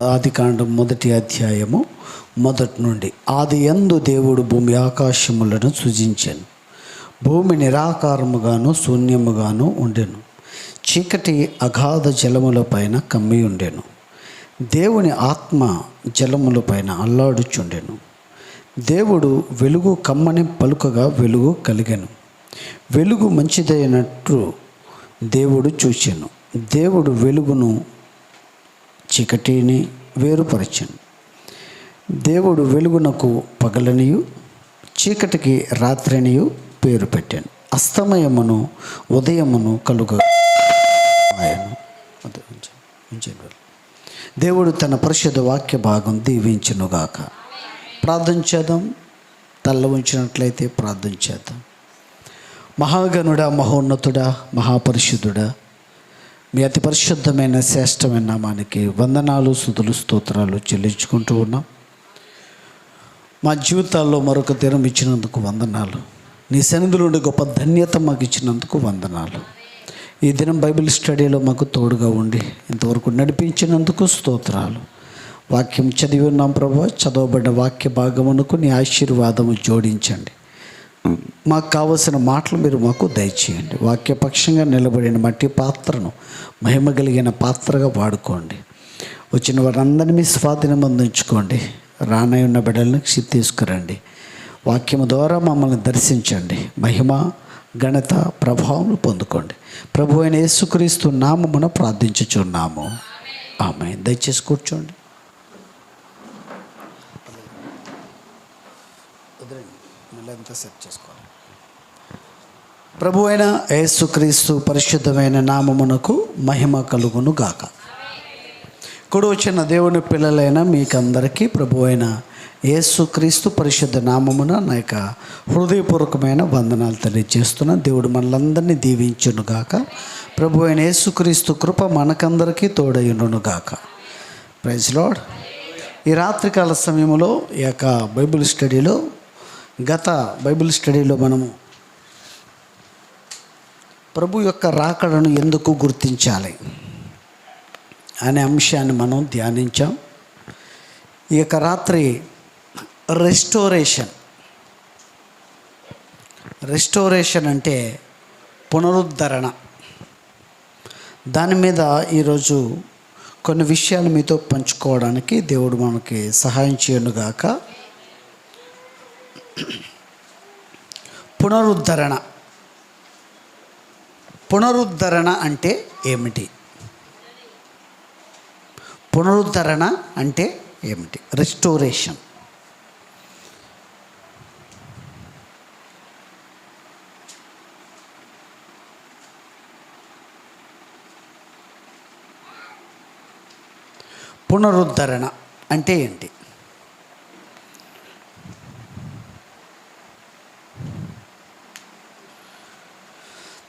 ఆదికాండం 1వ అధ్యాయము మొదటి నుండి. ఆదియందు దేవుడు భూమి ఆకాశములను సృజించెను. భూమి నిరాకారముగాను శూన్యముగాను ఉండెను. చీకటి అగాధ జలముల పైన కమ్మి ఉండెను. దేవుని ఆత్మ జలముల పైన అల్లాడుచుండెను. దేవుడు వెలుగు కమ్మని పలుకగా వెలుగు కలిగెను. వెలుగు మంచిదైనట్టు దేవుడు చూచెను. దేవుడు వెలుగును చీకటిని వేరుపరచెను. దేవుడు వెలుగునకు పగలనియు చీకటికి రాత్రినియు పేరు పెట్టాను. అస్తమయమును ఉదయమును కలుగ. దేవుడు తన పరిశుద్ధ వాక్య భాగం దీవించునుగాక. ప్రార్థన చేద్దాం. తల్ల ఉంచినట్లయితే ప్రార్థన చేద్దాం. మహాగణుడా, మహోన్నతుడా, మహాపరిశుద్ధుడా, మీ అతి పరిశుద్ధమైన శ్రేష్టమైన నామానికి వందనాలు, స్తుతులు, స్తోత్రాలు చెల్లించుకుంటూ ఉన్నాం. మా జీవితాల్లో మరొక దినం ఇచ్చినందుకు వందనాలు. నీ సన్నిధిలో ఉండే గొప్ప ధన్యత మాకు ఇచ్చినందుకు వందనాలు. ఈ దినం బైబిల్ స్టడీలో మాకు తోడుగా ఉండి ఇంతవరకు నడిపించినందుకు స్తోత్రాలు. వాక్యం చదివి ఉన్నాం ప్రభు. చదవబడ్డ వాక్య భాగమునకు నీ ఆశీర్వాదము జోడించండి. మాకు కావలసిన మాటలు మీరు మాకు దయచేయండి. వాక్యపక్షంగా నిలబడిన మట్టి పాత్రను మహిమ కలిగిన పాత్రగా వాడుకోండి. వచ్చిన వారందరినీ మీ స్వాధీనం అందించుకోండి. రానై ఉన్న బిడ్డలను తీసుకురండి. వాక్యము ద్వారా మమ్మల్ని దర్శించండి. మహిమ ఘనత ప్రభావం పొందుకోండి. ప్రభు అయిన యేసుక్రీస్తు నామమున ప్రార్థించుచున్నాము. ఆమేన్. దయచేసి కూర్చోండి. సెట్ చేసుకోవాలి. ప్రభు అయిన యేసుక్రీస్తు పరిశుద్ధమైన నామమునకు మహిమ కలుగును గాక. కూడా వచ్చిన దేవుని పిల్లలైన మీకందరికీ ప్రభు అయిన యేసుక్రీస్తు పరిశుద్ధ నామమున నా యొక్క హృదయపూర్వకమైన వందనాలు తెలియజేస్తున్నా. దేవుడు మనలందరినీ దీవించును గాక. ప్రభు అయిన యేసుక్రీస్తు కృప మనకందరికీ తోడయును గాక. Praise Lord. ఈ రాత్రికాల సమయంలో ఈ యొక్క బైబిల్ స్టడీలో గత బైబిల్ స్టడీలో మనము ప్రభు యొక్క రాకడను ఎందుకు గుర్తించాలి అనే అంశాన్ని మనం ధ్యానించాం. ఈ యొక్క రాత్రి రెస్టోరేషన్ అంటే పునరుద్ధరణ. దాని మీద ఈరోజు కొన్ని విషయాలు మీతో పంచుకోవడానికి దేవుడు మనకి సహాయం చేయనుగాక. పునరుద్ధరణ అంటే ఏమిటి? పునరుద్ధరణ అంటే ఏమిటి? రెస్టోరేషన్. పునరుద్ధరణ అంటే ఏంటి?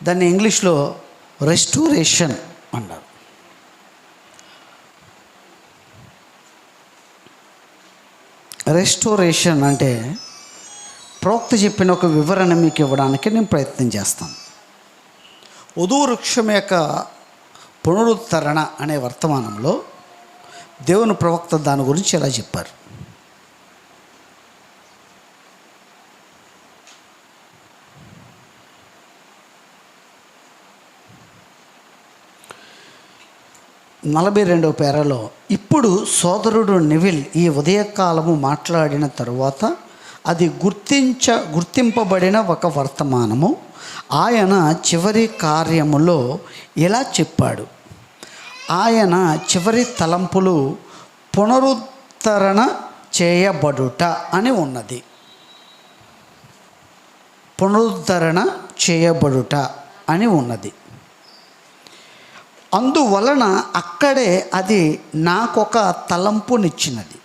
దాన్ని ఇంగ్లీష్లో రెస్టోరేషన్ అన్నారు. రెస్టోరేషన్ అంటే ప్రవక్త చెప్పిన ఒక వివరణ మీకు ఇవ్వడానికి నేను ప్రయత్నం చేస్తాను. ఉదూరు వృక్షం యొక్క పునరుద్ధరణ అనే వర్తమానంలో దేవుని ప్రవక్త దాని గురించి ఎలా చెప్పారు? నలభై 42వ పేరాలో, ఇప్పుడు సోదరుడు నెవిల్ ఈ ఉదయకాలము మాట్లాడిన తరువాత అది గుర్తింపబడిన ఒక వర్తమానము. ఆయన చివరి కార్యములో ఇలా చెప్పాడు. ఆయన చివరి తలంపులు పునరుద్ధరణ చేయబడుట అని ఉన్నది. పునరుద్ధరణ చేయబడుట అని ఉన్నది. అందువలన అక్కడే అది నాకొక తలంపునిచ్చినది.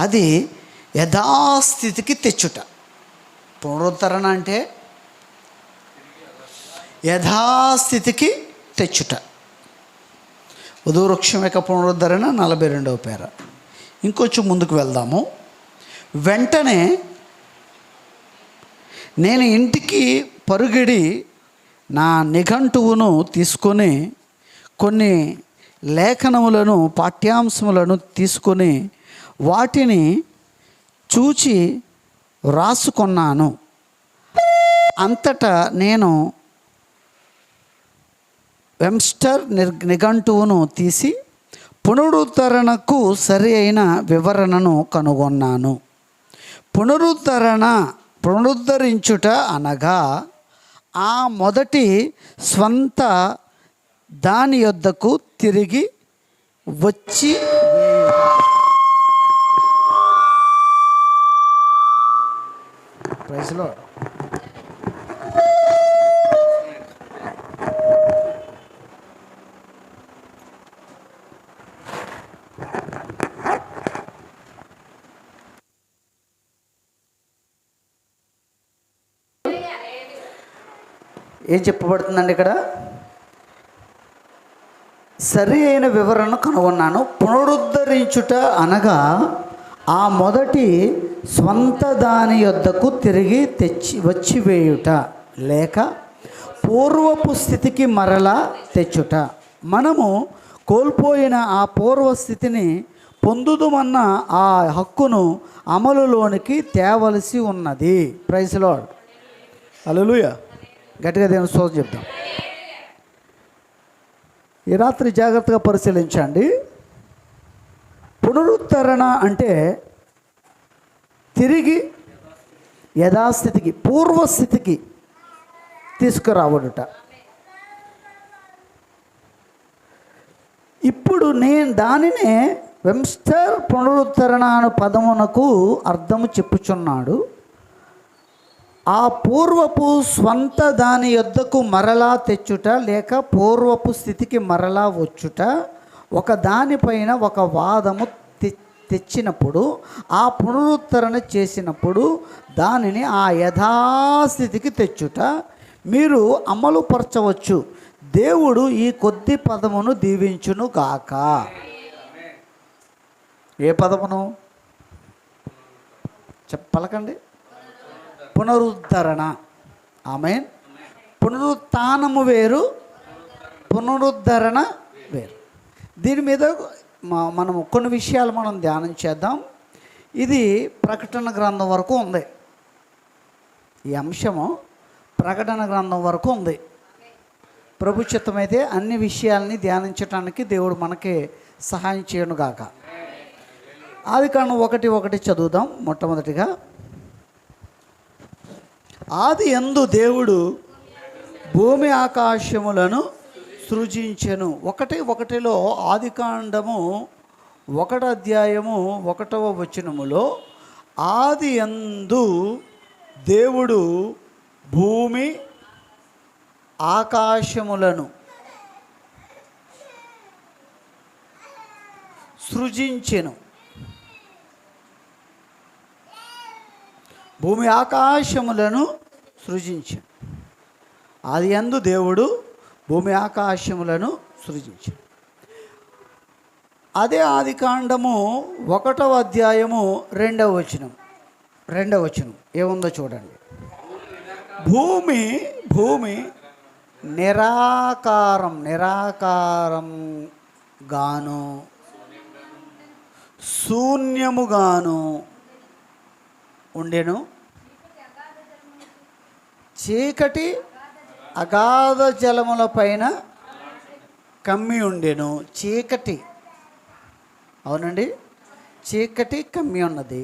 అది యథాస్థితికి తెచ్చుట. పునరుద్ధరణ అంటే యథాస్థితికి తెచ్చుట. ఉదూవృక్షం యొక్క పునరుద్ధరణ 42వ పేర. ఇంకొంచెం ముందుకు వెళ్దాము. వెంటనే నేను ఇంటికి పరుగిడి నా నిఘంటువును తీసుకొని కొన్ని లేఖనములను పాఠ్యాంశములను తీసుకొని వాటిని చూచి వ్రాసుకున్నాను. అంతటా నేను వెబ్స్టర్ నిఘంటువును తీసి పునరుద్ధరణకు సరి అయిన వివరణను కనుగొన్నాను. పునరుద్ధరించుట అనగా ఆ మొదటి స్వంత దాని యొద్దకు తిరిగి వచ్చి ప్రైజ్లో ఏం చెప్పబడుతుందండి ఇక్కడ? సరి అయిన వివరణ కనుగొన్నాను. పునరుద్ధరించుట అనగా ఆ మొదటి స్వంత దాని యొద్దకు తిరిగి వచ్చివేయుట లేక పూర్వపు స్థితికి మరలా తెచ్చుట. మనము కోల్పోయిన ఆ పూర్వస్థితిని పొందుదుమన్న ఆ హక్కును అమలులోనికి తేవలసి ఉన్నది. Praise lord. హల్లెలూయా. గట్టిగా దేవుని స్తోత్రం చెప్తాం. ఈ రాత్రి జాగ్రత్తగా పరిశీలించండి. పునరుద్ధరణ అంటే తిరిగి యథాస్థితికి, పూర్వస్థితికి తీసుకురావడుట. ఇప్పుడు నేను దానినే వెబ్స్టర్ పునరుద్ధరణ అను పదమునకు అర్థము చెప్పుచున్నాడు. ఆ పూర్వపు స్వంత దాని యొద్దకు మరలా తెచ్చుట లేక పూర్వపు స్థితికి మరలా వచ్చుట. ఒక దానిపైన ఒక వాదము తెచ్చినప్పుడు, ఆ పునరుద్ధరణ చేసినప్పుడు దానిని ఆ యథాస్థితికి తెచ్చుట మీరు అమలుపరచవచ్చు. దేవుడు ఈ కొద్ది పదమును దీవించును గాక. ఏ పదమును పలకండి? పునరుద్ధరణ. ఆమేన్. పునరుత్థానము వేరు, పునరుద్ధరణ వేరు. దీని మీద మనం కొన్ని విషయాలు మనం ధ్యానం చేద్దాం. ఇది ప్రకటన గ్రంథం వరకు ఉంది. ఈ అంశము ప్రకటన గ్రంథం వరకు ఉంది. ప్రభు చిత్తమైతే అన్ని విషయాల్ని ధ్యానించడానికి దేవుడు మనకి సహాయం చేయనుగాక. ఆదికాండం 1:1 చదువుదాం. మొట్టమొదటిగా, ఆది యందు దేవుడు భూమి ఆకాశములను సృజించెను. 1:1 ఆదికాండము 1:1 ఆది యందు దేవుడు భూమి ఆకాశములను సృజించెను. భూమి ఆకాశములను సృజించెను. ఆది యందు దేవుడు భూమి ఆకాశములను సృజించెను. అదే ఆదికాండము 1:2 ఏముందో చూడండి. భూమి నిరాకారం గాను శూన్యముగాను ఉండెను. చీకటి అగాధ జలముల పైన కమ్మి ఉండెను. చీకటి, అవునండి, చీకటి కమ్మి ఉన్నది.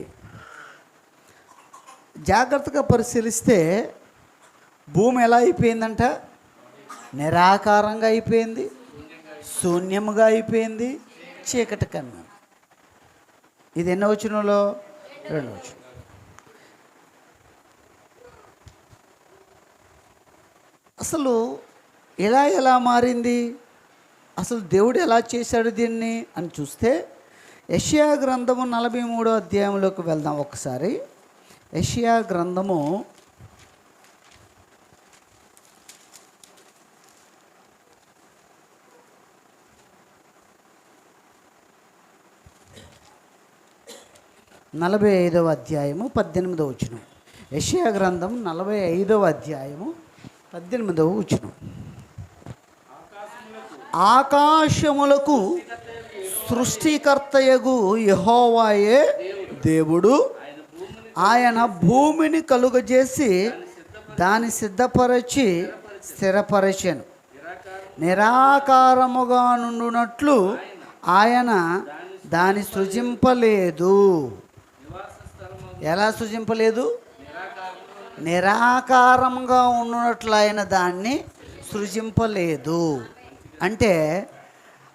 జాగ్రత్తగా పరిశీలిస్తే భూమి ఎలా అయిపోయిందంట? నిరాకారంగా అయిపోయింది, శూన్యముగా అయిపోయింది, చీకటి కమ్మి. ఇది ఎన్నో వచనంలో? 2వ వచనం. అసలు ఎలా మారింది? అసలు దేవుడు ఎలా చేశాడు దీన్ని అని చూస్తే యెషయా గ్రంథము 43వ అధ్యాయంలోకి వెళ్దాం ఒకసారి. యెషయా గ్రంథము 45వ అధ్యాయము 18వ వచనం. యెషయా గ్రంథం 45వ అధ్యాయము 18వ వచనం. ఆకాశములకు సృష్టికర్తయగు యెహోవాయే దేవుడు. ఆయన భూమిని కలుగజేసి దాన్ని సిద్ధపరచి స్థిరపరచెను. నిరాకారముగా నుండునట్లు ఆయన దాన్ని సృజింపలేదు. ఎలా సృజింపలేదు? నిరాకారంగా ఉన్నట్లు ఆయన దాన్ని సృజింపలేదు. అంటే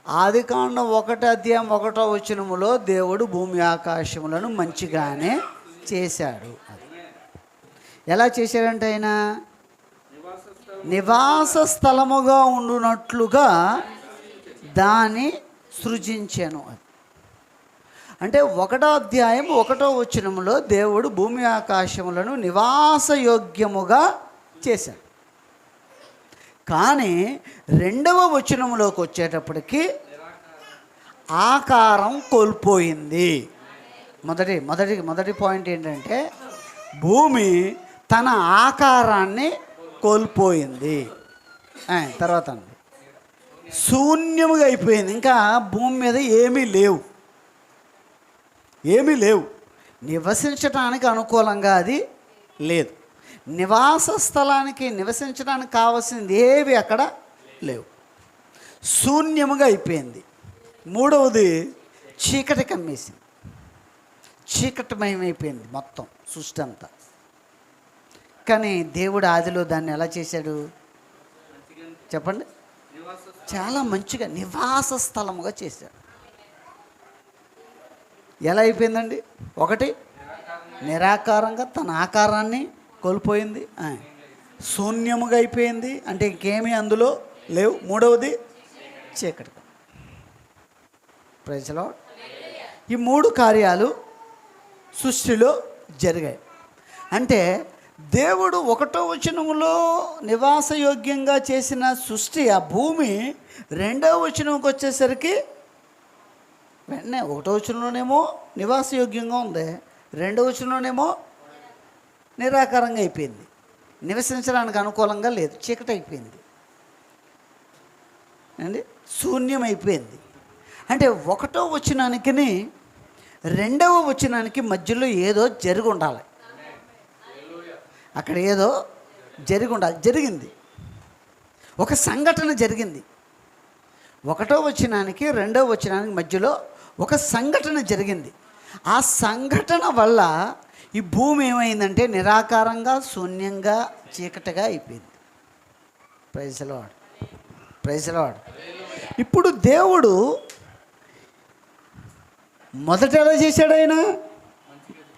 ఆదికాండం 1:1 దేవుడు భూమి ఆకాశములను మంచిగానే చేశాడు. ఎలా చేశాడంటే ఆయన నివాస స్థలముగా ఉండునట్లుగా దాన్ని సృజించాను. అంటే 1:1 దేవుడు భూమి ఆకాశములను నివాసయోగ్యముగా చేశాడు. కానీ 2వ వచనంలోకి వచ్చేటప్పటికి ఆకారం కోల్పోయింది. మొదటి పాయింట్ ఏంటంటే భూమి తన ఆకారాన్ని కోల్పోయింది. తర్వాత శూన్యముగా అయిపోయింది. ఇంకా భూమి మీద ఏమీ లేవు. నివసించడానికి అనుకూలంగా అది లేదు. నివాస స్థలానికి నివసించడానికి కావాల్సింది ఏవి అక్కడ లేవు. శూన్యముగా అయిపోయింది. 3వది చీకటి కమ్మేసింది. చీకటిమయమైపోయింది మొత్తం సృష్టి అంతా. కానీ దేవుడు ఆదిలో దాన్ని ఎలా చేశాడు చెప్పండి? చాలా మంచిగా నివాస స్థలముగా చేశాడు. ఎలా అయిపోయిందండి? 1 నిరాకారంగా తన ఆకారాన్ని కోల్పోయింది. శూన్యముగా అయిపోయింది, అంటే ఇంకేమీ అందులో లేవు. 3వది చీకటి. Praise the Lord. ఈ 3 కార్యాలు సృష్టిలో జరిగాయి. అంటే దేవుడు 1వ వచనంలో నివాసయోగ్యంగా చేసిన సృష్టి, ఆ భూమి 2వ వచనంకి వచ్చేసరికి వెంటనే 1వ వచనంలోనేమో నివాసయోగ్యంగా ఉంది, 2వ వచనంలోనేమో నిరాకారంగా అయిపోయింది. నివసించడానికి అనుకూలంగా లేదు, చీకటి అయిపోయింది అండి, శూన్యం అయిపోయింది. అంటే 1వ వచనానికి 2వ వచనానికి మధ్యలో ఏదో జరిగి ఉండాలి. అక్కడ ఏదో జరిగి ఉండాలి. జరిగింది, ఒక సంఘటన జరిగింది. 1వ వచనానికి 2వ వచనానికి మధ్యలో ఒక సంఘటన జరిగింది. ఆ సంఘటన వల్ల ఈ భూమి ఏమైందంటే నిరాకారంగా, శూన్యంగా, చీకటిగా అయిపోయింది. Praise the Lord. Praise the lord. ఇప్పుడు దేవుడు మొదట ఎలా చేశాడు? ఆయన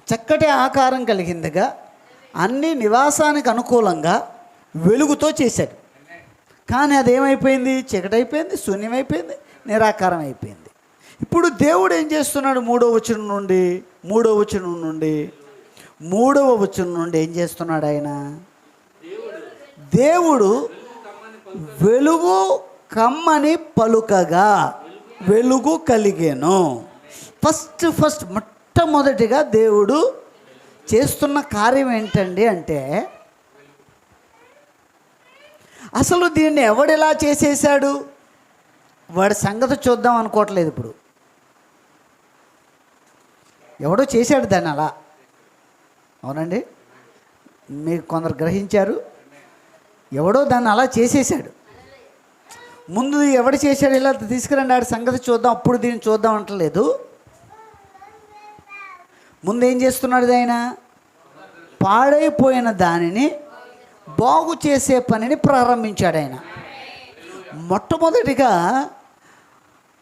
చక్కటి ఆకారం కలిగిందిగా, అన్ని నివాసానికి అనుకూలంగా వెలుగుతో చేశాడు. కానీ అదేమైపోయింది? చీకటి అయిపోయింది, శూన్యమైపోయింది, నిరాకారం అయిపోయింది. ఇప్పుడు దేవుడు ఏం చేస్తున్నాడు? 3వ వచనం నుండి ఏం చేస్తున్నాడు? ఆయన దేవుడు వెలుగు కమ్మని పలుకగా వెలుగు కలిగెను. ఫస్ట్ మొట్టమొదటిగా దేవుడు చేస్తున్న కార్యం ఏంటండి అంటే, అసలు దీన్ని ఎవడెలా చేసేసాడు వాడి సంగతి చూద్దాం అనుకోవట్లేదు. ఇప్పుడు ఎవడో చేశాడు దాన్ని అలా. అవునండి, మీరు కొందరు గ్రహించారు. ఎవడో దాన్ని అలా చేసేసాడు. ముందు ఎవడు చేశాడు? ఇలా తీసుకురండి ఆడి సంగతి చూద్దాం, అప్పుడు దీన్ని చూద్దాం అంటలేదు. ముందు ఏం చేస్తున్నాడు ఆయన? పాడైపోయిన దానిని బాగు చేసే పనిని ప్రారంభించాడు ఆయన. మొట్టమొదటిగా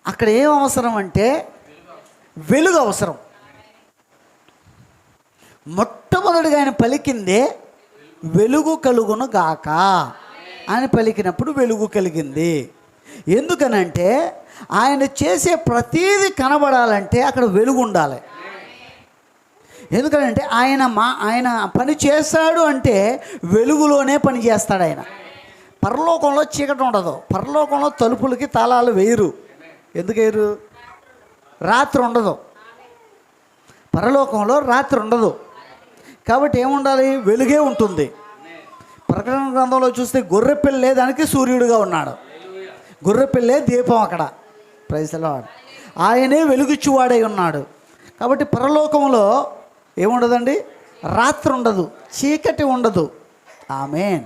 అక్కడ ఏం అవసరం అంటే వెలుగు అవసరం. మొట్టమొదటిగా ఆయన పలికిందే వెలుగు కలుగును గాక అని పలికినప్పుడు వెలుగు కలిగింది. ఎందుకనంటే ఆయన చేసే ప్రతీది కనబడాలంటే అక్కడ వెలుగు ఉండాలి. ఎందుకంటే ఆయన పని చేస్తాడు అంటే వెలుగులోనే పని చేస్తాడు ఆయన. పరలోకంలో చీకటి ఉండదు. పరలోకంలో తలుపులకి తాళాలు వేయరు. ఎందుకు వేయరు? రాత్రి ఉండదు. పరలోకంలో రాత్రి ఉండదు. కాబట్టి ఏముండాలి? వెలుగే ఉంటుంది. ప్రకటన గ్రంథంలో చూస్తే గొర్రెపిల్ల లేదానికి సూర్యుడిగా ఉన్నాడు. గొర్రెపిల్లే దీపం అక్కడ. Praise the Lord. ఆయనే వెలుగుచ్చువాడై ఉన్నాడు. కాబట్టి పరలోకంలో ఏముండదండి, రాత్రి ఉండదు, చీకటి ఉండదు. ఆమేన్.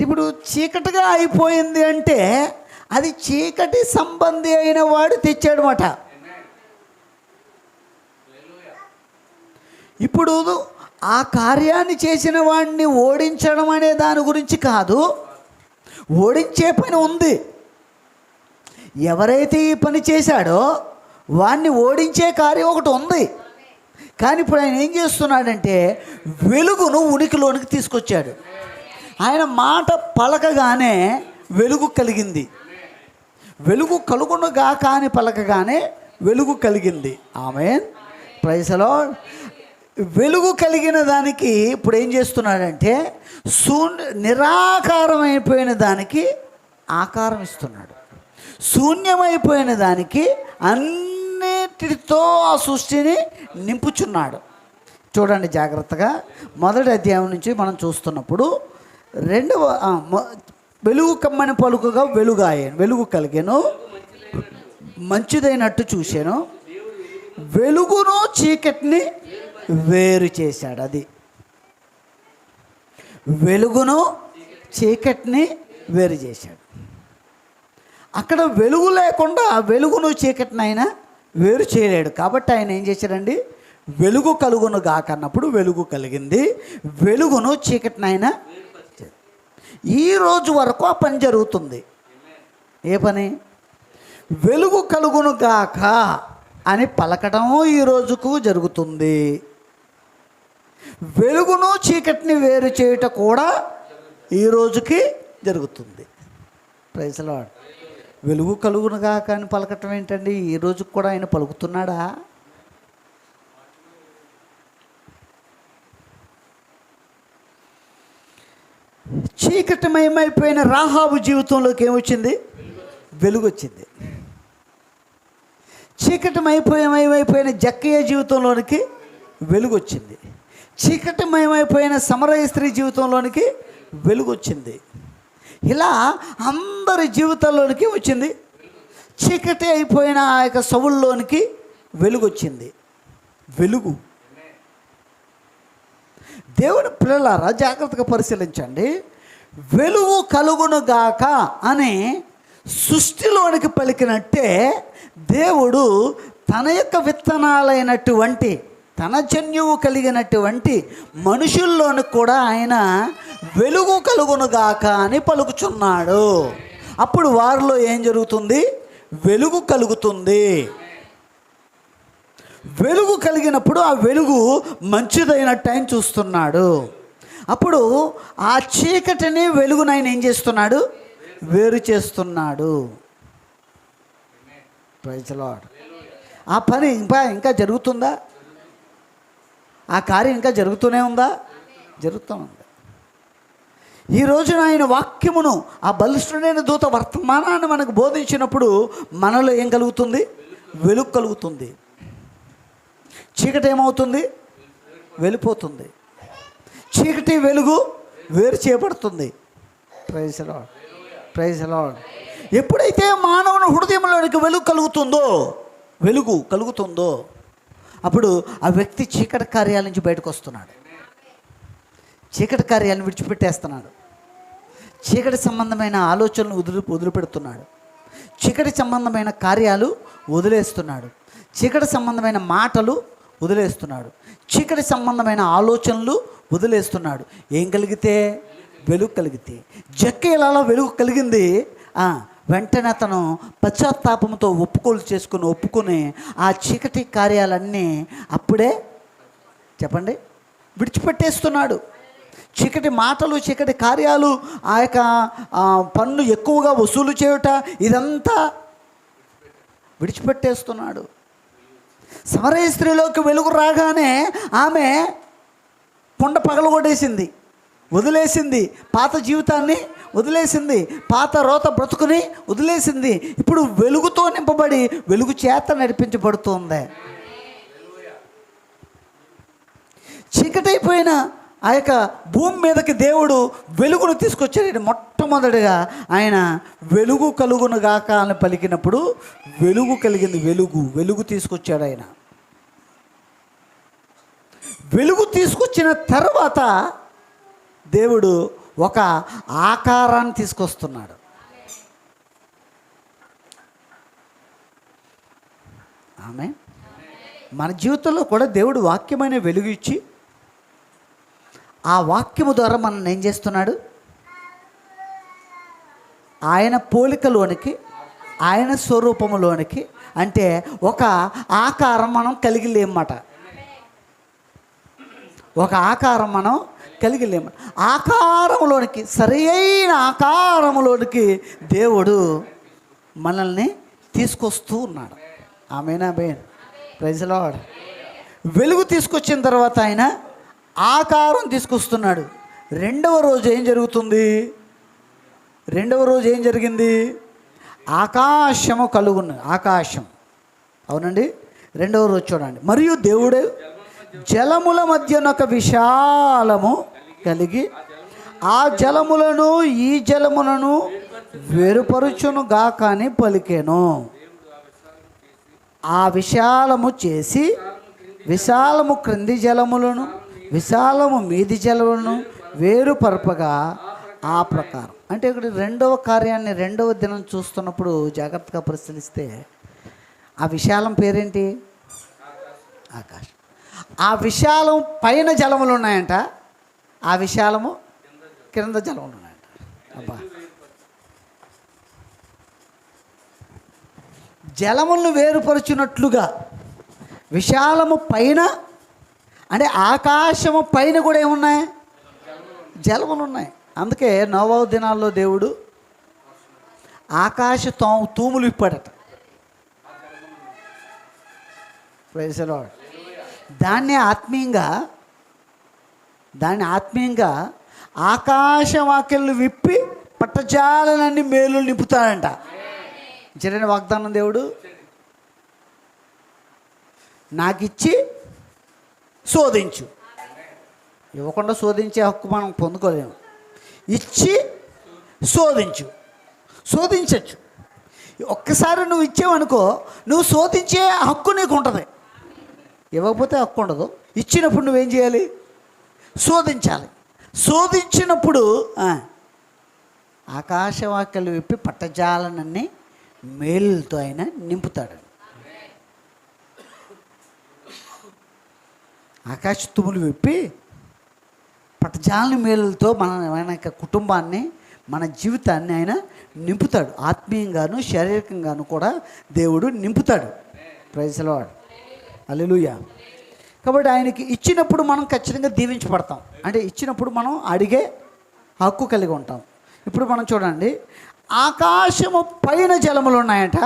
ఇప్పుడు చీకటిగా అయిపోయింది అంటే అది చీకటి సంబంధి అయిన వాడు తెచ్చాడనమాట. ఇప్పుడు ఆ కార్యాన్ని చేసిన వాడిని ఓడించడం అనే దాని గురించి కాదు, ఓడించే పని ఉంది. ఎవరైతే ఈ పని చేశాడో వాడిని ఓడించే కార్యం ఒకటి ఉంది. కానీ ఇప్పుడు ఆయన ఏం చేస్తున్నాడంటే వెలుగును ఉనికిలోనికి తీసుకొచ్చాడు. ఆయన మాట పలకగానే వెలుగు కలిగింది. వెలుగు కలుగునుగా కానీ పలకగానే వెలుగు కలిగింది. ఆమేన్. Praise the lord. వెలుగు కలిగిన దానికి ఇప్పుడు ఏం చేస్తున్నాడంటే నిరాకారమైపోయిన దానికి ఆకారం ఇస్తున్నాడు. శూన్యమైపోయిన దానికి అన్నిటితో ఆ సృష్టిని నింపుచున్నాడు. చూడండి జాగ్రత్తగా. మొదటి అధ్యాయం నుంచి మనం చూస్తున్నప్పుడు వెలుగు కమ్మని పలుకుగా వెలుగాయను, వెలుగు కలిగాను, మంచిదైనట్టు చూశాను, వెలుగును చీకటిని వేరు చేశాడు. అది వెలుగును చీకటిని వేరు చేశాడు. అక్కడ వెలుగు లేకుండా వెలుగును చీకటిని ఆయన వేరు చేయలేడు. కాబట్టి ఆయన ఏం చేశాడండి, వెలుగు కలుగును గాకన్నప్పుడు వెలుగు కలిగింది, వెలుగును చీకటిని ఆయన. ఈ రోజు వరకు ఆ పని జరుగుతుంది. ఏ పని? వెలుగు కలుగును గాక అని పలకటం ఈ రోజుకు జరుగుతుంది. వెలుగును చీకటిని వేరు చేయట కూడా ఈ రోజుకి జరుగుతుంది. Praise the lord. వెలుగు కలుగునుగా కానీ పలకటం ఏంటండి? ఈ రోజుకి కూడా ఆయన పలుకుతున్నాడా? చీకటిమయమైపోయిన రాహాబు జీవితంలోకి ఏమొచ్చింది? వెలుగు వచ్చింది. చీకటిమయమైపోయిన జక్కయ్య జీవితంలోనికి వెలుగు వచ్చింది. చీకటిమయమైపోయిన సమరయ స్త్రీ జీవితంలోనికి వెలుగు వచ్చింది. ఇలా అందరి జీవితాల్లోనికి వచ్చింది. చీకటి అయిపోయిన ఆ యొక్క సవుల్లోనికి వెలుగు వచ్చింది. వెలుగు. దేవుని పిల్లలారా జాగ్రత్తగా పరిశీలించండి. వెలుగు కలుగునుగాక అని సృష్టిలోనికి పలికినట్టే దేవుడు తన యొక్క విత్తనాలైనటువంటి తన జన్యువు కలిగినటువంటి మనుషుల్లోని కూడా ఆయన వెలుగు కలుగునుగాక అని పలుకుచున్నాడు. అప్పుడు వారిలో ఏం జరుగుతుంది? వెలుగు కలుగుతుంది. వెలుగు కలిగినప్పుడు ఆ వెలుగు మంచిదైనట్టు ఆయన చూస్తున్నాడు. అప్పుడు ఆ చీకటిని వెలుగును ఆయన ఏం చేస్తున్నాడు? వేరు చేస్తున్నాడు. Praise the Lord. ఆ పని ఇంకా జరుగుతుందా? ఆ కార్యం ఇంకా జరుగుతూనే ఉందా? జరుగుతూ ఉంది. ఈ రోజున ఆయన వాక్యమును ఆ బలిష్ఠుడైన దూత వర్తమానాన్ని మనకు బోధించినప్పుడు మనలో ఏం కలుగుతుంది? వెలుగు కలుగుతుంది. చీకటి ఏమవుతుంది? వెళ్ళిపోతుంది. చీకటి వెలుగు వేరు చేయబడుతుంది. Praise the Lord. Praise the Lord. ఎప్పుడైతే మానవుని హృదయంలోనికి వెలుగు కలుగుతుందో అప్పుడు ఆ వ్యక్తి చీకటి కార్యాల నుంచి బయటకు వస్తున్నాడు. చీకటి కార్యాలను విడిచిపెట్టేస్తున్నాడు. చీకటి సంబంధమైన ఆలోచనలు వదిలిపెడుతున్నాడు. చీకటి సంబంధమైన కార్యాలు వదిలేస్తున్నాడు. చీకటి సంబంధమైన మాటలు వదిలేస్తున్నాడు. చీకటి సంబంధమైన ఆలోచనలు వదిలేస్తున్నాడు. ఏం కలిగితే? వెలుగు కలిగితే. జక్కయ్యలలో వెలుగు కలిగింది. వెంటనే అతను పశ్చాత్తాపంతో ఒప్పుకొని ఆ చీకటి కార్యాలన్నీ అప్పుడే చెప్పండి విడిచిపెట్టేస్తున్నాడు. చీకటి మాటలు, చీకటి కార్యాలు, ఆ యొక్క పన్ను ఎక్కువగా వసూలు చేయుట, ఇదంతా విడిచిపెట్టేస్తున్నాడు. సమరయ స్త్రీలోకి వెలుగు రాగానే ఆమె కొండ పగలగొట్టేసింది, వదిలేసింది. పాత జీవితాన్ని వదిలేసింది. పాత రోత బ్రతుకుని వదిలేసింది. ఇప్పుడు వెలుగుతో నింపబడి వెలుగు చేత నడిపించబడుతుంది. చీకటైపోయిన ఆ యొక్క భూమి మీదకి దేవుడు వెలుగును తీసుకొచ్చాడు. మొట్టమొదటిగా ఆయన వెలుగు కలుగును గాక అని పలికినప్పుడు వెలుగు కలిగింది. వెలుగు తీసుకొచ్చాడు ఆయన. వెలుగు తీసుకొచ్చిన తర్వాత దేవుడు ఒక ఆకారాన్ని తీసుకొస్తున్నాడు. ఆమేన్. మన జీవితంలో కూడా దేవుడు వాక్యమైన వెలుగు ఇచ్చి ఆ వాక్యము ద్వారా మనం ఏం చేస్తున్నాడు? ఆయన పోలికలోనికి, ఆయన స్వరూపములోనికి, అంటే ఒక ఆకారం మనం కలిగి లేమాట. ఒక ఆకారం మనం కలిగి లేము. ఆకారంలోనికి, సరి అయిన ఆకారంలోనికి దేవుడు మనల్ని తీసుకొస్తూ ఉన్నాడు. Amen, amen. Praise the lord. వెలుగు తీసుకొచ్చిన తర్వాత ఆయన ఆకారం తీసుకొస్తున్నాడు. రెండవ రోజు ఏం జరుగుతుంది? రెండవ రోజు ఏం జరిగింది? ఆకాశము కలుగును. ఆకాశం, అవునండి. రెండవ రోజు చూడండి. మరియు దేవుడు జలముల మధ్యనొక విశాలము కలిగి ఆ జలములను ఈ జలములను వేరుపరుచును గాక అని పలికెను. ఆ విశాలము చేసి విశాలము క్రింది జలములను విశాలము మీది జలములను వేరుపరపగా ఆ ప్రకారం. అంటే ఇక్కడ రెండవ కార్యాన్ని రెండవ దినం చూస్తున్నప్పుడు జాగ్రత్తగా పరిశీలిస్తే ఆ విశాలం పేరేంటి? ఆకాశం. ఆ విశాలం పైన జలములు ఉన్నాయంట, ఆ విశాలము క్రింద జలములు ఉన్నాయంట. అబ్బా, జలములను వేరుపరుచున్నట్లుగా విశాలము పైన, అంటే ఆకాశము పైన కూడా ఏమున్నాయి? జలములు ఉన్నాయి. అందుకే నోవహు దినాల్లో దేవుడు ఆకాశ తూములు ఇప్పాడట. Praise the lord. దాన్ని ఆత్మీయంగా ఆకాశవాక్యలు విప్పి పట్టజాలనన్ని మేలులు నింపుతాడంట. జరిగిన వాగ్దానం దేవుడు నాకిచ్చి శోధించు. ఇవ్వకుండా శోధించే హక్కు మనం పొందుకోలేము. ఇచ్చి శోధించచ్చు. ఒక్కసారి నువ్వు ఇచ్చేవనుకో, నువ్వు శోధించే హక్కు నీకు ఉంటుంది. ఇవ్వకపోతే హక్కు ఉండదు. ఇచ్చినప్పుడు నువ్వేం చేయాలి? శోధించాలి. శోధించినప్పుడు ఆకాశవాక్యలు విప్పి పట్టజాలనన్ని మేలులతో ఆయన నింపుతాడు. ఆకాశ తుములు విప్పి పట్టజాలని మేలులతో మన యొక్క కుటుంబాన్ని, మన జీవితాన్ని ఆయన నింపుతాడు. ఆత్మీయంగాను శారీరకంగాను కూడా దేవుడు నింపుతాడు. Praise the lord. హల్లెలూయా. కాబట్టి ఆయనకి ఇచ్చినప్పుడు మనం ఖచ్చితంగా దీవించబడతాం. అంటే ఇచ్చినప్పుడు మనం అడిగే హక్కు కలిగి ఉంటాం. ఇప్పుడు మనం చూడండి, ఆకాశము పైన జలములు ఉన్నాయంట,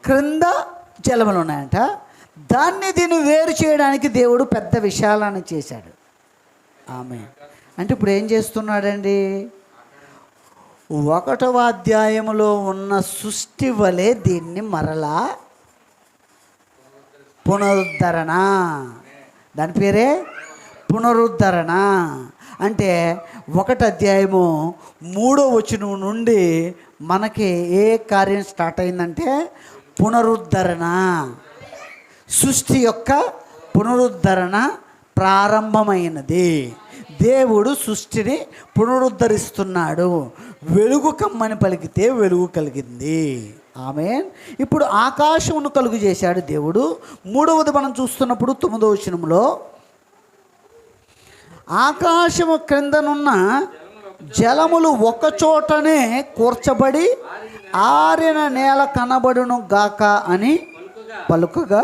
క్రింద జలములు ఉన్నాయంట. దీన్ని వేరు చేయడానికి దేవుడు పెద్ద విశాలాన్ని చేశాడు. ఆమె అంటే ఇప్పుడు ఏం చేస్తున్నాడండి? 1వ అధ్యాయములో ఉన్న సృష్టి వలె దీన్ని మరలా పునరుద్ధరణ. దాని పేరే పునరుద్ధరణ. అంటే 1వ అధ్యాయము 3వ వచనం నుండి మనకి ఏ కార్యం స్టార్ట్ అయిందంటే పునరుద్ధరణ. సృష్టి యొక్క పునరుద్ధరణ ప్రారంభమైనది. దేవుడు సృష్టిని పునరుద్ధరిస్తున్నాడు. వెలుగు కమ్మని పలికితే వెలుగు కలిగింది. ఆమేన్. ఇప్పుడు ఆకాశమును కలుగు చేశాడు దేవుడు. 3వది మనం చూస్తున్నప్పుడు 9వ వచనంలో ఆకాశము క్రిందనున్న జలములు ఒకచోటనే కూర్చబడి ఆరిన నేల కనబడును గాక అని పలుకగా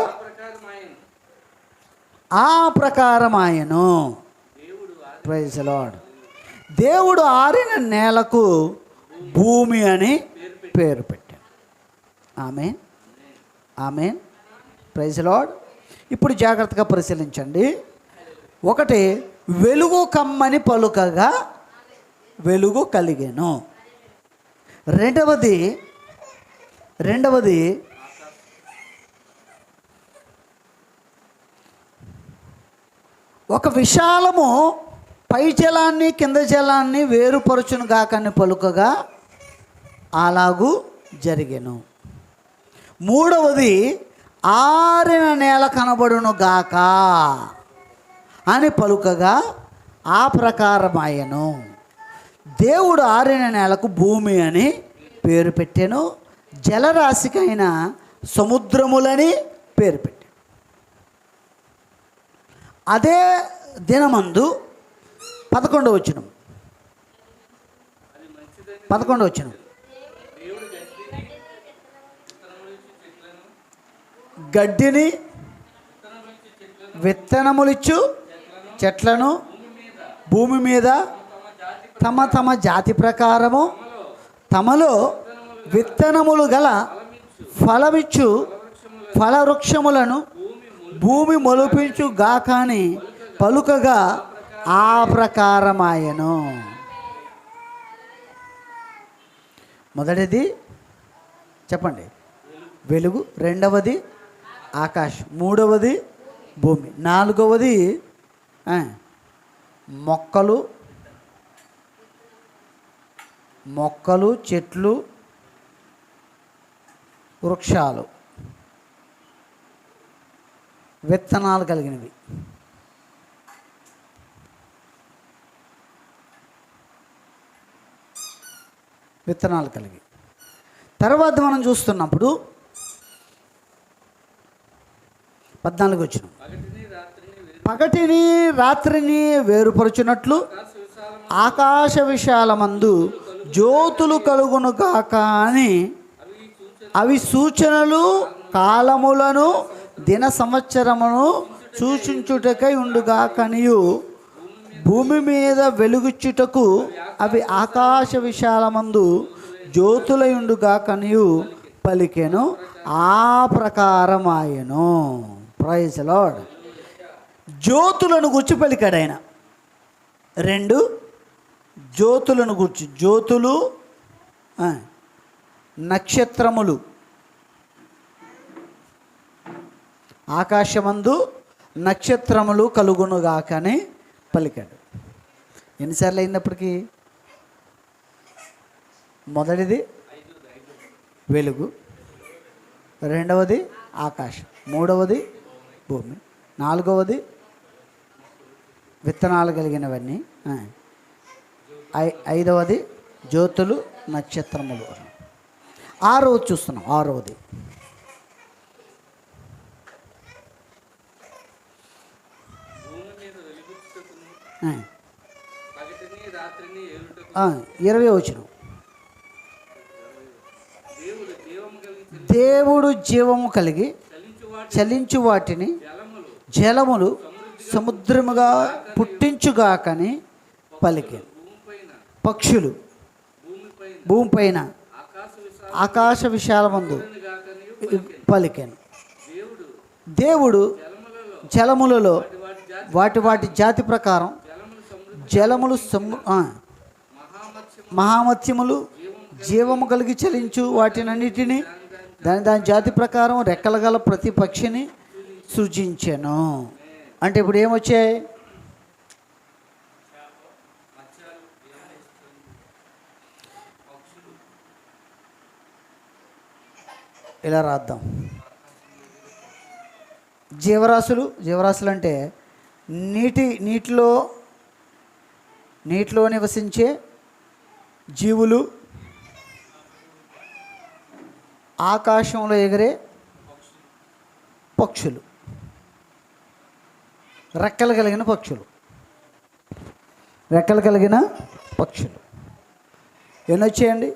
ఆ ప్రకారమాయను. Praise the lord. దేవుడు ఆరిన నేలకు భూమి అని పేరు పెట్టాడు. ఆమేన్, ఆమేన్. Praise the lord. ఇప్పుడు జాగ్రత్తగా పరిశీలించండి. ఒకటి, వెలుగు కమ్మని పలుకగా వెలుగు కలిగెను. రెండవది ఒక విశాలము పై జలాన్ని కింద జలాన్ని వేరుపరచును గాకని పలుకగా అలాగూ జరిగెను. మూడవది ఆరిన నేల కనబడును గాక అని పలుకగా ఆ ప్రకారమాయను. దేవుడు ఆరిన నేలకు భూమి అని పేరు పెట్టెను, జలరాశికైన సముద్రములని పేరు పెట్టాను. అదే దినమందు 11వ వచనం గడ్డిని విత్తనములిచ్చు చెట్లను భూమి మీద తమ తమ జాతి ప్రకారము తమలో విత్తనములు గల ఫలమిచ్చు ఫలవృక్షములను భూమి మొలిపించు గాకని పలుకగా ఆ ప్రకారమాయను. మొదటిది చెప్పండి వెలుగు, రెండవది ఆకాశం, మూడవది భూమి, నాలుగవది మొక్కలు చెట్లు వృక్షాలు విత్తనాలు కలిగినవి. విత్తనాలు కలిగి తర్వాత మనం చూస్తున్నప్పుడు 14 వచనం పగటిని రాత్రిని వేరుపరచునట్లు ఆకాశ విశాలమందు జ్యోతులు కలుగును గాక అని అవి సూచనలు కాలములను దిన సంవత్సరమును సూచించుటకై ఉండుగాకనియు భూమి మీద వెలుగుచ్చుటకు అవి ఆకాశ విశాలమందు జ్యోతులై ఉండుగాకనియు పలికెను, ఆ ప్రకారమాయెను. Praise lord. జ్యోతులను గుర్చి పలికాడు ఆయన. 2 జ్యోతులను గుర్చి, జ్యోతులు నక్షత్రములు, ఆకాశమందు నక్షత్రములు కలుగునుగాకని పలికాడు. ఎన్నిసార్లు అయినప్పటికీ మొదటిది వెలుగు, రెండవది ఆకాశం, మూడవది భూమి, నాలుగవది విత్తనాలు కలిగినవన్నీ, ఐదవది జ్యోతులు నక్షత్రములు. 6వది చూస్తున్నాం. 6వది ఆ, 20వ వచనం దేవుడు జీవము కలిగి చలించు వాటిని జలములు సముద్రముగా పుట్టించుగాకని పలికాను. పక్షులు భూమిపైన ఆకాశ విశాలమందు పలికాను. దేవుడు జలములలో వాటి వాటి జాతి ప్రకారం జలములు మహామత్స్యములు జీవము కలిగి చలించు వాటినన్నిటినీ దాని దాని జాతి ప్రకారం రెక్కల గల ప్రతి పక్షిని సృజించెను. అంటే ఇప్పుడు ఏమొచ్చాయి? ఇలా రాద్దాం. జీవరాశులు అంటే నీటిలో నివసించే జీవులు, ఆకాశంలో ఎగిరే పక్షులు, రెక్కలు కలిగిన పక్షులు. ఎన్ని వచ్చాయండి?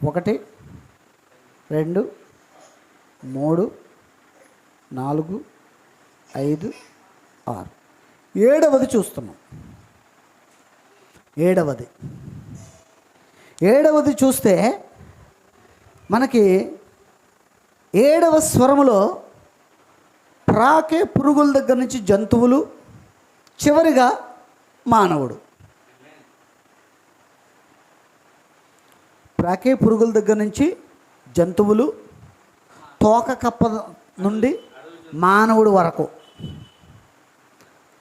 1 2 3 4 5 6. 7వది చూస్తున్నాం. 7వది చూస్తే మనకి 7వ స్వరములో ప్రాకే పురుగుల దగ్గర నుంచి జంతువులు, చివరిగా మానవుడు. ప్రాకే పురుగుల దగ్గర నుంచి జంతువులు, తోక కప్ప నుండి మానవుడు వరకు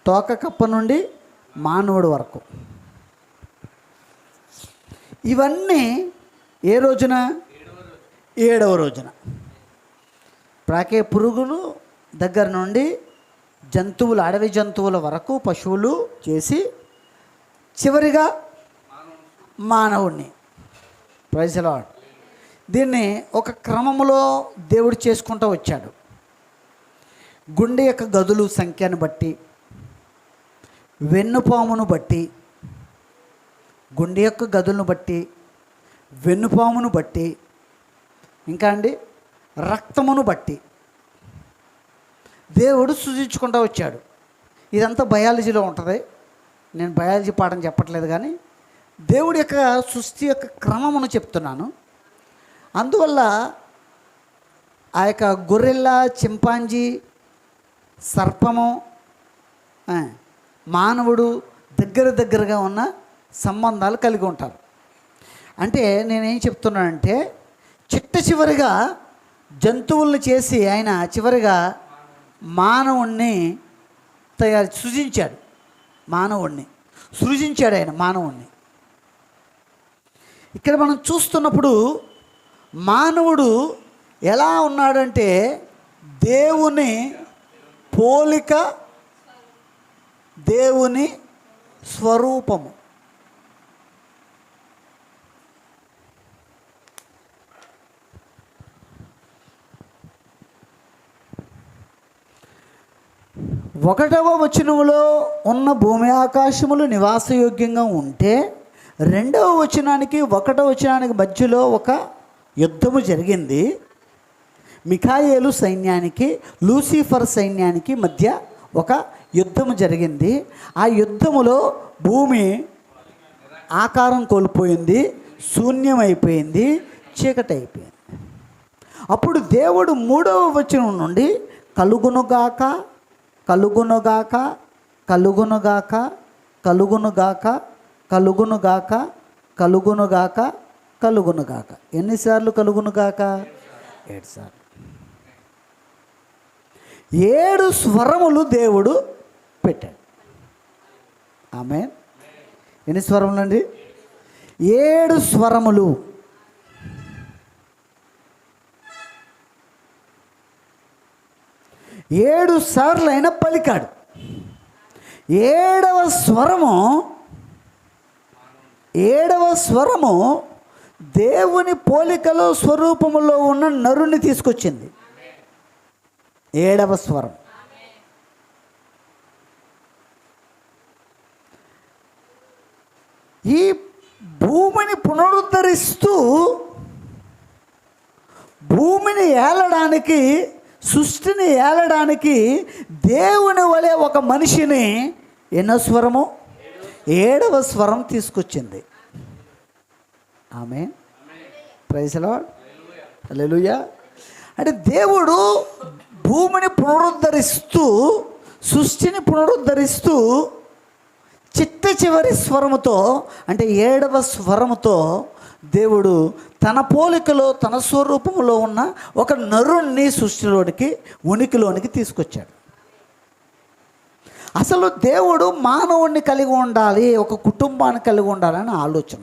తోక కప్ప నుండి మానవుడి వరకు. ఇవన్నీ ఏ రోజున? 7వ రోజున. ప్రాకే పురుగులు దగ్గర నుండి జంతువులు, అడవి జంతువుల వరకు, పశువులు చేసి చివరిగా మానవుణ్ణి. Praise the Lord. దీన్ని ఒక క్రమంలో దేవుడు చేసుకుంటూ వచ్చాడు. గుండె యొక్క గదులు సంఖ్యను బట్టి, వెన్నుపామును బట్టి, గుండె యొక్క గదులను బట్టి, వెన్నుపామును బట్టి, ఇంకా అండి రక్తమును బట్టి దేవుడు సృజించుకుంటూ వచ్చాడు. ఇదంతా బయాలజీలో ఉంటుంది. నేను బయాలజీ పాఠం చెప్పట్లేదు, కానీ దేవుడి యొక్క సృష్టి యొక్క క్రమమును చెప్తున్నాను. అందువల్ల ఆ యొక్క గొర్రెల్లా, చింపాంజీ, సర్పము, మానవుడు దగ్గరగా ఉన్న సంబంధాలు కలిగి ఉంటారు. అంటే నేనేం చెప్తున్నానంటే, చివరిగా జంతువులను చేసి ఆయన చివరిగా మానవుణ్ణి సృజించాడు. ఆయన మానవుణ్ణి. ఇక్కడ మనం చూస్తున్నప్పుడు మానవుడు ఎలా ఉన్నాడంటే, దేవుని పోలిక, దేవుని స్వరూపము. ఒకటవ వచనంలో ఉన్న భూమి ఆకాశములు నివాసయోగ్యంగా ఉంటే, 2వ వచనానికి 1వ వచనానికి మధ్యలో ఒక యుద్ధము జరిగింది. మిఖాయేలు సైన్యానికి, లూసిఫర్ సైన్యానికి మధ్య ఒక యుద్ధము జరిగింది. ఆ యుద్ధములో భూమి ఆకారం కోల్పోయింది, శూన్యమైపోయింది, చీకటి అయిపోయింది. అప్పుడు దేవుడు 3వ వచనం నుండి కలుగునుగాక, కలుగునుగాక, కలుగునుగాక, కలుగునుగాక, కలుగునుగాక, కలుగునుగాక, కలుగునుగాక. ఎన్నిసార్లు కలుగునుగాక? 7 సార్లు. 7 స్వరములు దేవుడు పెట్టాడు. ఆమేన్. ఎన్ని స్వరములు అండి? 7 స్వరములు. ఏడు సార్లు అయినా పలికాడు. 7వ స్వరము దేవుని పోలికలో, స్వరూపములో ఉన్న నరుని తీసుకొచ్చింది. 7వ స్వరం. ఈ భూమిని పునరుద్ధరిస్తూ, భూమిని ఏలడానికి, సృష్టిని ఏలడానికి దేవుని వలె ఒక మనిషిని ఎన్నో స్వరము? 7వ స్వరం తీసుకొచ్చింది. ఆమేన్. Praise the lord. హల్లెలూయా. అంటే దేవుడు భూమిని పునరుద్ధరిస్తూ, సృష్టిని పునరుద్ధరిస్తూ, చివరి స్వరముతో, అంటే 7వ స్వరముతో దేవుడు తన పోలికలో, తన స్వరూపంలో ఉన్న ఒక నరుణ్ణి సృష్టిలోనికి, ఉనికిలోనికి తీసుకొచ్చాడు. అసలు దేవుడు మానవుణ్ణి కలిగి ఉండాలి, ఒక కుటుంబాన్ని కలిగి ఉండాలని ఆలోచన.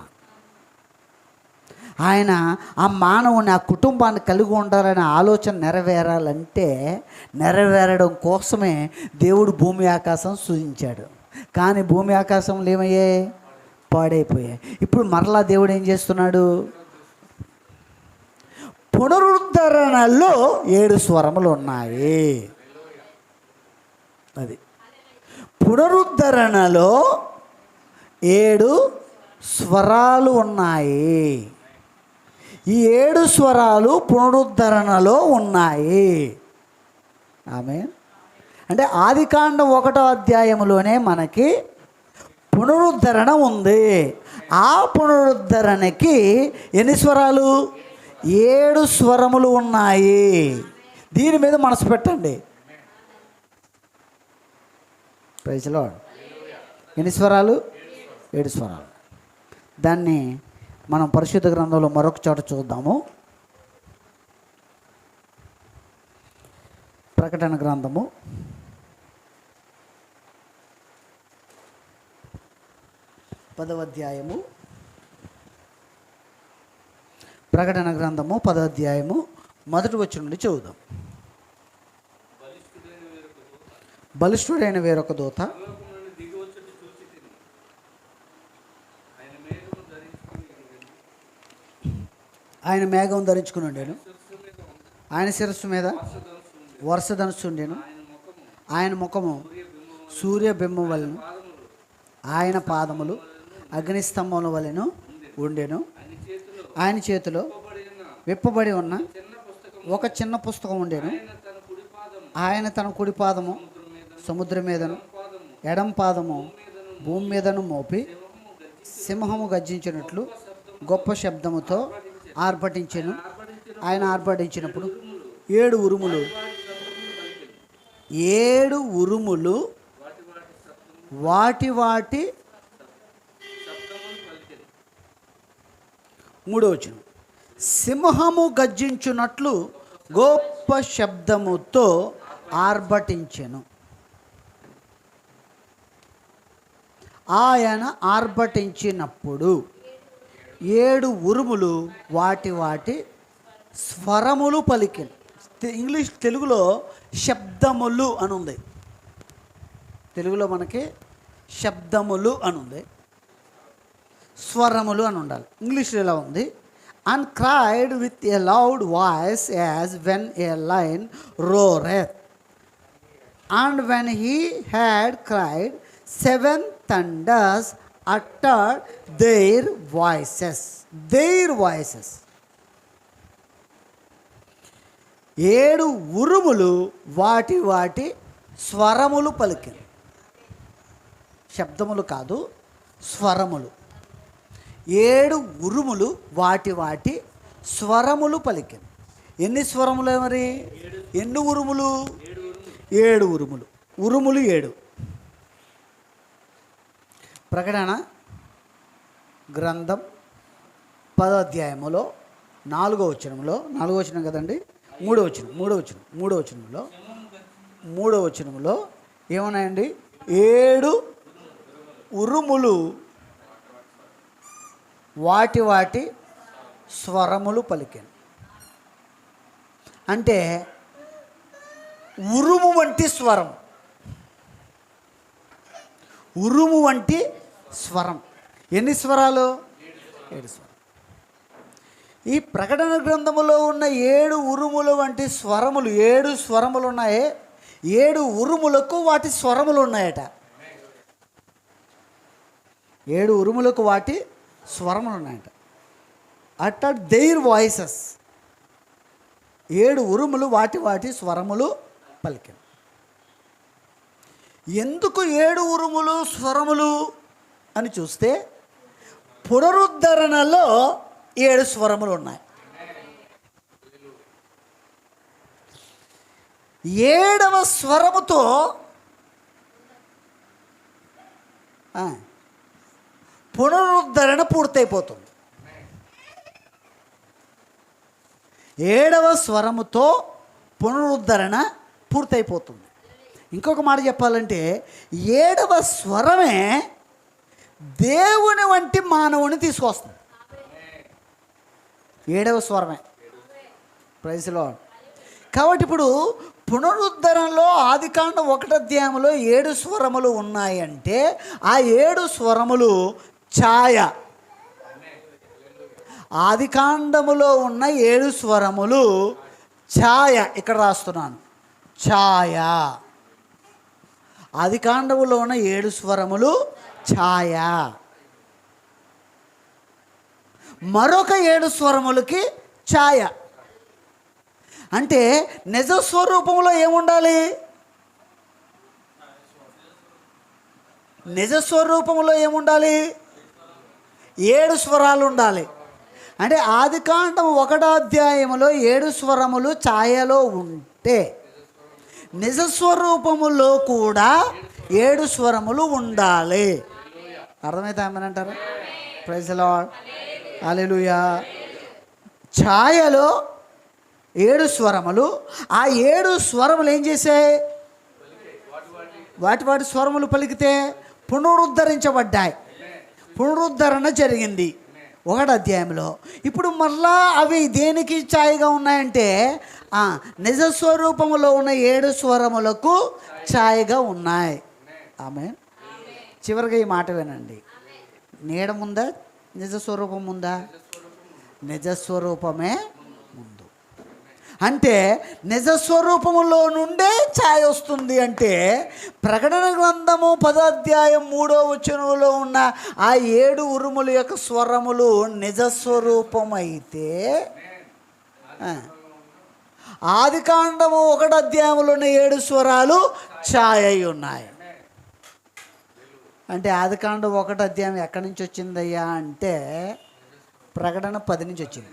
ఆయన ఆ మానవుని, ఆ కుటుంబాన్ని కలిగి ఉండాలనే ఆలోచన నెరవేరాలంటే, నెరవేరడం కోసమే దేవుడు భూమి ఆకాశం సృజించాడు. కానీ భూమి ఆకాశంలో ఏమయ్యాయి? పాడైపోయాయి. ఇప్పుడు మరలా దేవుడు ఏం చేస్తున్నాడు? పునరుద్ధరణలో 7 స్వరములు ఉన్నాయి. అది పునరుద్ధరణలో 7 స్వరాలు ఉన్నాయి. ఈ 7 స్వరాలు పునరుద్ధరణలో ఉన్నాయి. ఆమేన్. అంటే ఆదికాండం 1వ అధ్యాయంలోనే మనకి పునరుద్ధరణ ఉంది. ఆ పునరుద్ధరణకి ఎన్ని స్వరాలు? 7 స్వరములు ఉన్నాయి. దీని మీద మనసు పెట్టండి. Praise the Lord. ఎన్ని స్వరాలు? 7 స్వరాలు. దాన్ని మనం పరిశుద్ధ గ్రంథంలో మరొక చోట చూద్దాము. ప్రకటన గ్రంథము 10వ అధ్యాయము, ప్రకటన గ్రంథము 10వ అధ్యాయము మొదటి వచనం నుండి చదువుదాం. బలిష్ఠుడైన వేరొక దూత ఆయన మేఘం ధరించుకుని ఉండేను. ఆయన శిరస్సు మీద వర్షధనుస్సు ఉండేను. ఆయన ముఖము సూర్యబింబం వలెను, ఆయన పాదములు అగ్నిస్తంభముల వలెను ఉండెను. ఆయన చేతిలో విప్పబడి ఉన్న ఒక చిన్న పుస్తకం ఉండేను. ఆయన తన కుడి పాదము సముద్రం మీదను ఎడం పాదము భూమి మీదను మోపి సింహము గర్జించినట్లు గొప్ప శబ్దముతో ఆర్భటించెను. ఆయన ఆర్భటించినప్పుడు 7 ఉరుములు వాటి 3వ వచనం, సింహము గర్జించున్నట్లు గొప్ప శబ్దముతో ఆర్భటించెను. ఆయన ఆర్భటించినప్పుడు 7 ఉరుములు వాటి స్వరములు పలికెను. తెలుగులో శబ్దములు అని ఉంది. తెలుగులో మనకి శబ్దములు అని ఉంది, స్వరములు అని ఉండాలి. ఇంగ్లీష్లో ఎలా ఉంది? And cried with a loud voice as when a lion roareth. And when he had cried 7 thunders uttered their voices. 7 ఉరుములు వాటి స్వరములు పలికిన. శబ్దములు కాదు, స్వరములు. 7 ఉరుములు వాటి స్వరములు పలికిన. ఎన్ని స్వరములు మరి? ఎన్ని ఉరుములు? 7 ఉరుములు. ఉరుములు 7. ప్రకటన గ్రంథం 10వ అధ్యాయములో 4వ వచనంలో, 4వ వచనం కదండి, 3వ వచనంలో ఏమన్నాయండి? 7 ఉరుములు వాటి స్వరములు పలికాను. అంటే ఉరుము వంటి స్వరం, ఉరుము వంటి స్వరం. ఎన్ని స్వరాలు? 7 స్వరం. ఈ ప్రకటన గ్రంథములో ఉన్న 7 ఉరుములు వంటి స్వరములు, 7 స్వరములు ఉన్నాయి. 7 ఉరుములకు వాటి స్వరములు ఉన్నాయట. 7 ఉరుములకు వాటి స్వరములు ఉన్నాయట. At there voices. 7 ఉరుములు వాటి స్వరములు పలికాను. ఎందుకు 7 ఉరుములు స్వరములు అని చూస్తే, పునరుద్ధరణలో 7 స్వరములు ఉన్నాయి. 7వ స్వరముతో పునరుద్ధరణ పూర్తయిపోతుంది. 7వ స్వరముతో పునరుద్ధరణ పూర్తయిపోతుంది. ఇంకొక మాట చెప్పాలంటే, 7వ స్వరమే దేవుని వంటి మానవుని తీసుకొస్తుంది. 7వ స్వరమే. Praise the lord. కాబట్టి ఇప్పుడు పునరుద్ధరణలో ఆదికాండం 1వ అధ్యాయంలో 7 స్వరములు ఉన్నాయంటే, ఆ 7 స్వరములు ఛాయ. ఆదికాండములో ఉన్న 7 స్వరములు ఛాయ. ఇక్కడ రాస్తున్నాను, ఛాయ. ఆదికాండములో ఉన్న 7 స్వరములు ఛాయ. మరొక 7 స్వరములకి ఛాయ. అంటే నిజస్వరూపంలో ఏముండాలి? నిజస్వరూపంలో ఏముండాలి? 7 స్వరాలు ఉండాలి. అంటే ఆదికాండం 1వ అధ్యాయంలో 7 స్వరములు ఛాయలో ఉంటే, నిజస్వరూపములో కూడా 7 స్వరములు ఉండాలి. అర్థమైతే ఏమనంటారు? Praise the lord. హల్లెలూయా. ఛాయలో 7 స్వరములు. ఆ 7 స్వరములు ఏం చేశాయి? వాటి స్వరములు పలికితే పునరుద్ధరించబడ్డాయి. పునరుద్ధరణ జరిగింది 1వ అధ్యాయంలో. ఇప్పుడు మరలా అవి దేనికి ఛాయగా ఉన్నాయంటే నిజస్వరూపములో ఉన్న 7 స్వరములకు ఛాయగా ఉన్నాయి. ఆమేన్. చివరిగా ఈ మాట వినండి. నీడ ముందా నిజస్వరూపం ఉందా? నిజస్వరూపమే ముందు. అంటే నిజస్వరూపములో నుండే ఛాయ వస్తుంది. అంటే ప్రకటన గ్రంథము 10వ అధ్యాయం 3వ వచనంలో ఉన్న ఆ 7 ఉరుముల యొక్క స్వరములు నిజస్వరూపమైతే, ఆదికాండము 1వ అధ్యాయంలో ఉన్న 7 స్వరాలు ఛాయ అయి ఉన్నాయి. అంటే ఆదికాండం 1వ అధ్యాయం ఎక్కడి నుంచి వచ్చిందయ్యా అంటే ప్రకటన 10 నుంచి వచ్చింది.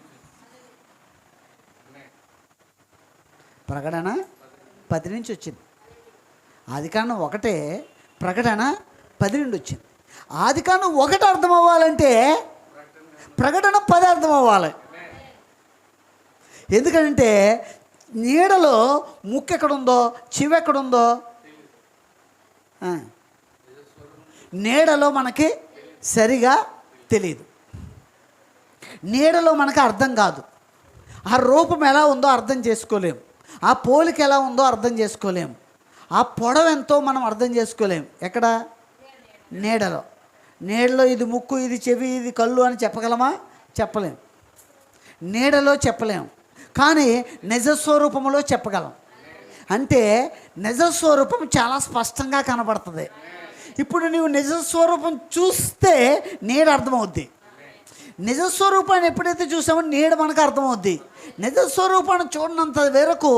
ప్రకటన 10 నుంచి వచ్చింది. ఆదికాండం 1, ప్రకటన 10 నుండి వచ్చింది. ఆదికాండం 1 అర్థం అవ్వాలంటే ప్రకటన 10 అర్థం అవ్వాలి. ఎందుకంటే నీడలో ముక్కు ఎక్కడుందో, చెవి ఎక్కడుందో నీడలో మనకి సరిగా తెలియదు. నీడలో మనకు అర్థం కాదు. ఆ రూపం ఎలా ఉందో అర్థం చేసుకోలేము. ఆ పోలిక ఎలా ఉందో అర్థం చేసుకోలేము. ఆ పొడవు ఎంతో మనం అర్థం చేసుకోలేము. ఎక్కడ? నీడలో. నీడలో ఇది ముక్కు, ఇది చెవి, ఇది కళ్ళు అని చెప్పగలమా? చెప్పలేము. నీడలో చెప్పలేము. కానీ నిజస్వరూపంలో చెప్పగలం. అంటే నిజస్వరూపం చాలా స్పష్టంగా కనబడుతుంది. ఇప్పుడు నీవు నిజస్వరూపం చూస్తే నీడ అర్థమవుద్ది. నిజస్వరూపాన్ని ఎప్పుడైతే చూసామో నీడ మనకు అర్థమవుద్ది. నిజస్వరూపాన్ని చూడనంత వరకు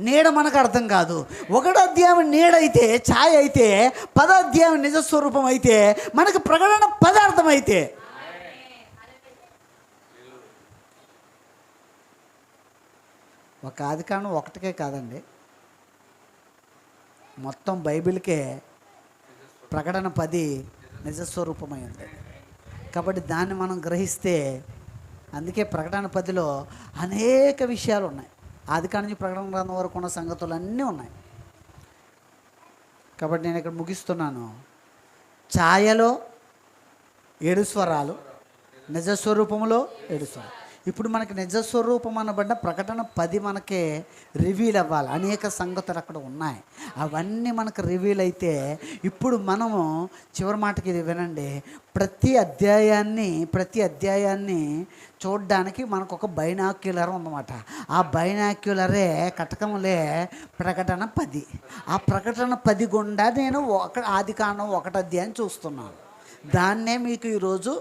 నీడ మనకు అర్థం కాదు. 1వ అధ్యాయం నీడ అయితే, ఛాయ అయితే, 10వ అధ్యాయం నిజస్వరూపం అయితే, మనకు ప్రకటన 10 అర్థమైతే, ఒక ఆదికాండం 1కే కాదండి, మొత్తం బైబిల్కే ప్రకటన 10 నిజస్వరూపమై ఉంది. కాబట్టి దాన్ని మనం గ్రహిస్తే, అందుకే ప్రకటన 10లో అనేక విషయాలు ఉన్నాయి. ఆదికాండం నుంచి ప్రకటన గ్రంథం వరకు ఉన్న సంగతులు అన్నీ ఉన్నాయి. కాబట్టి నేను ఇక్కడ ముగిస్తున్నాను. ఛాయలో 7 స్వరాలు, నిజస్వరూపంలో 7 స్వరాలు. ఇప్పుడు మనకి నిజస్వరూపం అనబడ్డ ప్రకటన 10 మనకే రివీల్ అవ్వాలి. అనేక సంగతులు అక్కడ ఉన్నాయి. అవన్నీ మనకు రివీల్ అయితే ఇప్పుడు మనము చివరి మాటకి ఇది వినండి. ప్రతి అధ్యాయాన్ని చూడడానికి మనకు ఒక బైనాక్యులర్ ఉందన్నమాట. ఆ బైనాక్యులరే కటకములే ప్రకటన 10. ఆ ప్రకటన 10 గుండా నేను ఆదికాండం 1వ అధ్యాయం చూస్తున్నాను. దాన్నే మీకు ఈరోజు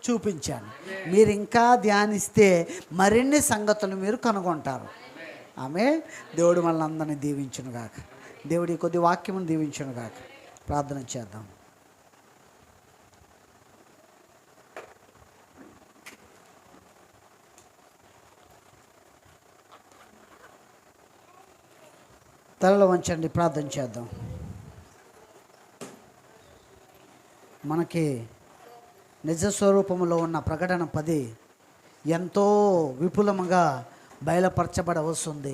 చూపించాను. మీరు ఇంకా ధ్యానిస్తే మరిన్ని సంగతులు మీరు కనుగొంటారు. ఆమె దేవుడు మనల్ని అందరినీ దీవించునుగాక. దేవుడి కొద్ది వాక్యమును దీవించునుగాక. ప్రార్థన చేద్దాం. తలలో వంచండి, ప్రార్థన చేద్దాం. మనకి నిజస్వరూపంలో ఉన్న ప్రకటన 10 ఎంతో విపులముగా బయలుపరచబడవస్తుంది.